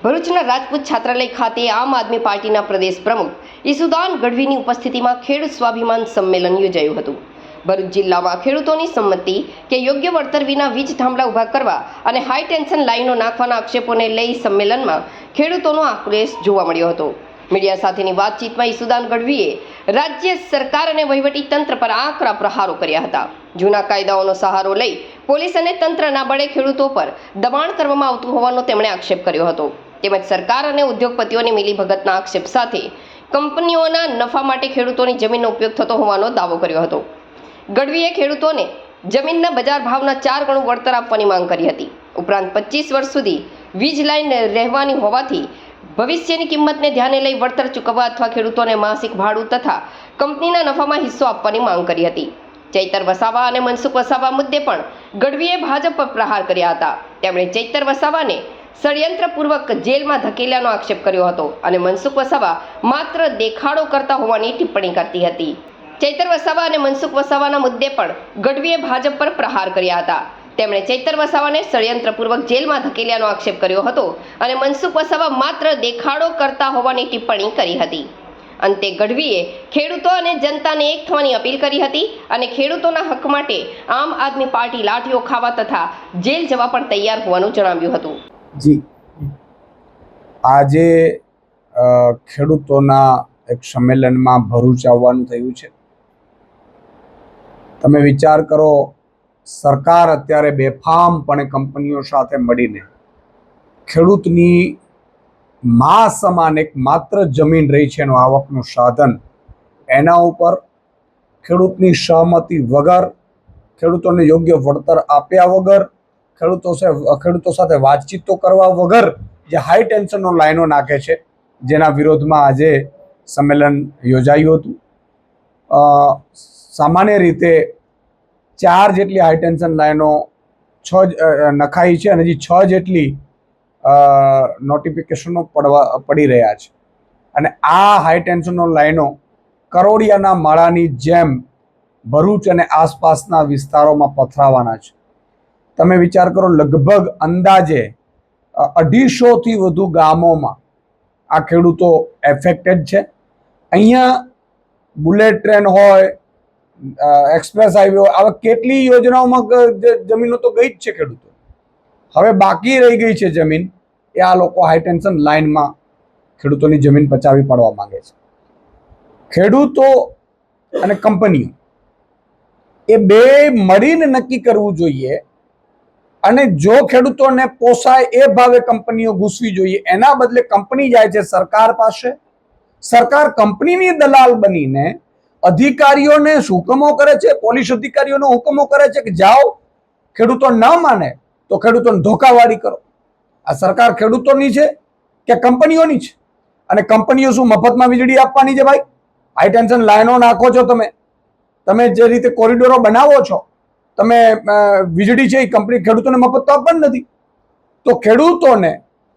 ભરૂચના રાજપૂત છાત્રાલય ખાતે આમ આદમી પાર્ટીના પ્રદેશ પ્રમુખ ઈસુદાન ગઢવીની ઉપસ્થિતિમાં ખેડૂત સ્વાભિમાન સંમેલન યોજાયું હતું। ભરૂચ જિલ્લામાં ખેડૂતોની સંમતિ કે યોગ્ય વળતર વિના વીજ થાંભલા ઊભા કરવા અને હાઈ ટેન્શન લાઈનો નાખવાના આક્ષેપોને લઈ સંમેલનમાં ખેડૂતોનો આક્રોશ જોવા મળ્યો હતો। મીડિયા સાથેની વાતચીતમાં ઈસુદાન ગઢવીએ રાજ્ય સરકાર અને વહીવટી તંત્ર પર આકરા પ્રહારો કર્યા હતા। જૂના કાયદાઓનો સહારો લઈ પોલીસ અને તંત્રના બળે ખેડૂતો પર દબાણ કરવામાં આવતું હોવાનો તેમણે આક્ષેપ કર્યો હતો। તેમજ સરકાર અને ઉદ્યોગપતિઓની મિલીભગતના આક્ષેપ સાથે કંપનીઓના નફા માટે ખેડૂતોની જમીનનો ઉપયોગ થતો હોવાનો દાવો કર્યો હતો। ગઢવીએ ખેડૂતોને જમીનના બજાર ભાવના 4 ગણું વળતર આપવાની માંગ કરી હતી। ઉપરાંત 25 વર્ષ સુધી વીજ લાઈન રહેવાની હોવાથી ભવિષ્યની કિંમતને ધ્યાને લઈ વળતર ચૂકવવા અથવા ખેડૂતોને માસિક ભાડું તથા કંપનીના નફામાં હિસ્સો આપવાની માંગ કરી હતી। ચૈતર વસાવા અને મનસુખ વસાવા મુદ્દે પણ ગઢવીએ ભાજપ પર પ્રહાર કર્યા હતા। તેમણે ચૈતર વસાવાને ષડયંત્રપૂર્વક જેલમાં ધકેલ્યાનો આક્ષેપ કર્યો હતો અને મનસુખ વસાવા માત્ર દેખાડો કરતા હોવાની ટિપ્પણી કરતી હતી। ચૈતર વસાવા અને મનસુખ વસાવાના મુદ્દે પણ ગઢવીએ ભાજપ પર પ્રહાર કર્યા હતા। તેમણે ચૈતર વસાવાને ષડયંત્રપૂર્વક જેલમાં ધકેલ્યાનો આક્ષેપ કર્યો હતો અને મનસુખ વસાવા માત્ર દેખાડો કરતા હોવાની ટિપ્પણી કરી હતી। અંતે ગઢવીએ ખેડૂતો અને જનતાને એક થવાની અપીલ કરી હતી અને ખેડૂતોના હક માટે આમ આદમી પાર્ટી લાઠીઓ ખાવા તથા જેલ જવા પણ તૈયાર હોવાનું જણાવ્યું હતું। જી, આજે ખેડૂતોના એક સંમેલનમાં ભરૂચ આવવાનું થયું છે। તમે વિચાર કરો, સરકાર અત્યારે બેફામપણે કંપનીઓ સાથે મળીને ખેડૂતની મા સમાન એક માત્ર જમીન રહી છે એનું આવકનું સાધન, એના ઉપર ખેડૂતની સહમતિ વગર, ખેડૂતોને યોગ્ય વળતર આપ્યા વગર, ખેડૂતો સાથે વાતચીતો કરવા વગર જે હાઈ ટેન્શનનો લાઈનો નાખે છે, જેના વિરોધમાં આજે સંમેલન યોજાયું હતું। સામાન્ય રીતે 4 જેટલી હાઈ ટેન્શન લાઈનો નખાઈ છે અને હજી 6 જેટલી નોટિફિકેશનો પડી રહ્યા છે અને આ હાઈ ટેન્શનનો લાઈનો કરોડિયાના માળાની જેમ ભરૂચ અને આસપાસના વિસ્તારોમાં પથરાવાના છે। તમે વિચાર કરો, લગભગ અંદાજે 250થી વધુ ગામોમાં આ ખેડૂતો એફેક્ટેડ છે। અહીંયા બુલેટ ટ્રેન હોય, એક્સપ્રેસ હાઈવે હોય, આવા કેટલી યોજનાઓમાં જમીનો તો ગઈ જ છે ખેડૂતો। હવે બાકી રહી ગઈ છે જમીન, એ આ લોકો હાઈ ટેન્શન લાઇનમાં ખેડૂતોની જમીન પચાવી પાડવા માંગે છે। ખેડૂતો અને કંપનીઓ એ બે મળીને નક્કી કરવું જોઈએ અને જો ખેડૂતોને પોસાય એ ભાવે કંપનીઓ ઘૂસવી જોઈએ। એના બદલે કંપની જાય છે સરકાર પાસે, સરકાર કંપનીની દલાલ બનીને અધિકારીઓને હુકમો કરે છે, પોલીસ અધિકારીઓને હુકમો કરે છે કે જાઓ, ખેડૂતો ન માને તો ખેડૂતોને ધોકાવાળી કરો। આ સરકાર ખેડૂતોની છે કે કંપનીઓની છે? અને કંપનીઓ શું મફતમાં વીજળી આપવાની છે? ભાઈ, હાઈ ટેન્શન લાઈનો નાખો છો, તમે જે રીતે કોરિડોરો બનાવો છો, તમે વીજળી છે એ કંપની ખેડૂતોને મફત તો આપવાની નથી। તો ખેડૂતોને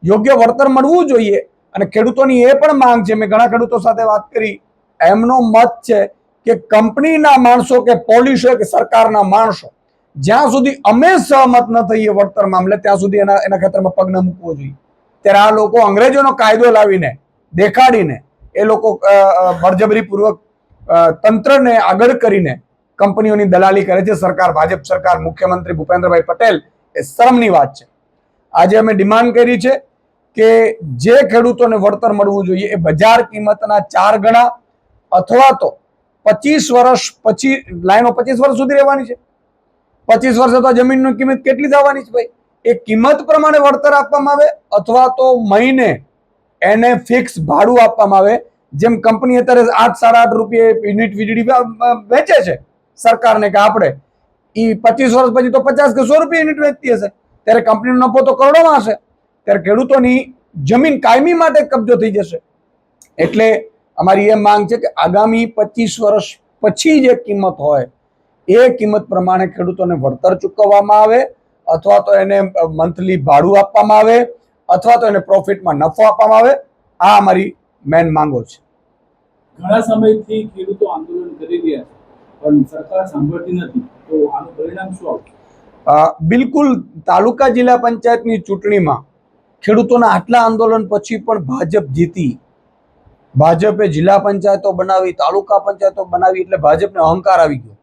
યોગ્ય વળતર મળવું જોઈએ અને ખેડૂતોની એ પણ માંગ છે, મેં ઘણા ખેડૂતો સાથે વાત કરી, એમનો મત છે કે કંપનીના માણસો કે પોલીસ હોય કે સરકારના માણસો, જ્યાં સુધી અમે સહમત ન થઈએ વળતર મામલે ત્યાં સુધી એના ખેતરમાં પગ ન મૂકવો જોઈએ। ત્યારે આ લોકો અંગ્રેજોનો કાયદો લાવીને દેખાડીને એ લોકો બળજબરીપૂર્વક તંત્રને આગળ કરીને કંપનીઓની દલાલી કરે છે। સરકાર, ભાજપ સરકાર, મુખ્યમંત્રી ભૂપેન્દ્રભાઈ પટેલ, એ શરમની વાત છે। આજે અમે ડિમાન્ડ કરી છે કે જે ખેડૂતોને વળતર મળવું જોઈએ એ બજાર કિંમતના 4 ગણા અથવા તો 25 વર્ષ પછી, લાઈનો 25 વર્ષ સુધી રહેવાની છે, 25 વર્ષે તો જમીનની કિંમત કેટલી થવાની છે ભાઈ? એ કિંમત પ્રમાણે વળતર આપવામાં આવે અથવા તો મહિને એને ફિક્સ ભાડું આપવામાં આવે। જેમ કંપની અત્યારે 8-8.5 રૂપિયે યુનિટ વીજળી વેચે છે સરકારને કે આપણે, એ 25 વર્ષ પછી તો 50 કે 100 રૂપિયા યુનિટ વેચતી હશે, ત્યારે કંપનીનો નફો તો કરોડોમાં હશે। ત્યારે ખેડૂતોની જમીન કાયમી માટે કબજો થઈ જશે। એટલે અમારી એ માંગ છે કે આગામી 25 વર્ષ પછી જે કિંમત હોય એ કિંમત પ્રમાણે ખેડૂતોને વળતર ચૂકવવામાં આવે અથવા તો એને મંથલી ભાડું આપવામાં આવે અથવા તો એને પ્રોફિટમાં નફો આપવામાં આવે। આ અમારી મેન માંગો છે। ઘણા સમયથી ખેડૂતો આંદોલન કરી રહ્યા છે પણ સરકાર સાંભળતી નથી, તો આનું પરિણામ શું આવશે? બિલકુલ, તાલુકા જિલ્લા પંચાયતની ચૂંટણીમાં ખેડૂતોના આટલા આંદોલન પછી પણ ભાજપ જીતી, ભાજપે જિલ્લા પંચાયતો બનાવી, તાલુકા પંચાયતો બનાવી, એટલે ભાજપને અહંકાર આવી ગયો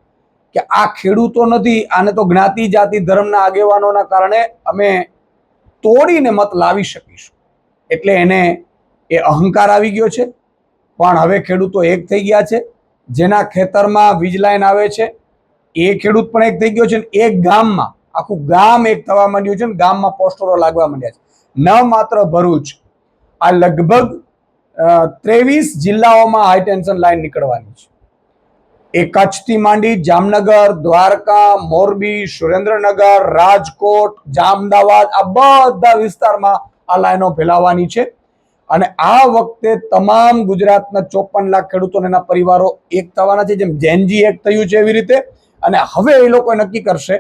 કે આ ખેડૂતો નથી, આને તો જ્ઞાતિ જાતિ ધર્મના આગેવાનોના કારણે અમે તોડીને મત લાવી શકીશું, એટલે એને એ અહંકાર આવી ગયો છે. પણ હવે ખેડૂતો એક થઈ ગયા છે. જેના ખેતરમાં વીજ લાઈન આવે છે એ ખેડૂત પણ એક થઈ ગયો છે. એક ગામમાં આખું ગામ એક થવા માંડ્યું છે ને ગામમાં પોસ્ટરો લાગવા માંડ્યા છે. ન માત્ર ભરૂચ, આ લગભગ 23 જિલ્લાઓમાં હાઈ ટેન્શન લાઈન નીકળવાની છે. એ કચ્છથી માંડી જામનગર, દ્વારકા, મોરબી, સુરેન્દ્રનગર, રાજકોટ, જામદાવાદ, આ બધા વિસ્તારમાં આ લાઈનો ફેલાવાની છે. અને આ વખતે તમામ ગુજરાતના 54 લાખ ખેડૂતોને એના પરિવારો એક થવાના છે, જેમ જેનજી એક થયું છે એવી રીતે. અને હવે એ લોકો નક્કી કરશે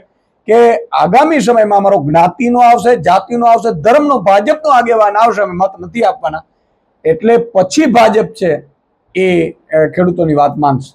કે આગામી સમયમાં અમારો જ્ઞાતિનો આવશે, જાતિનો આવશે, ધર્મનો, ભાજપનો આગેવાન આવશે, અમે મત નથી આપવાના. એટલે પછી ભાજપ છે એ ખેડૂતોની વાત માનશે.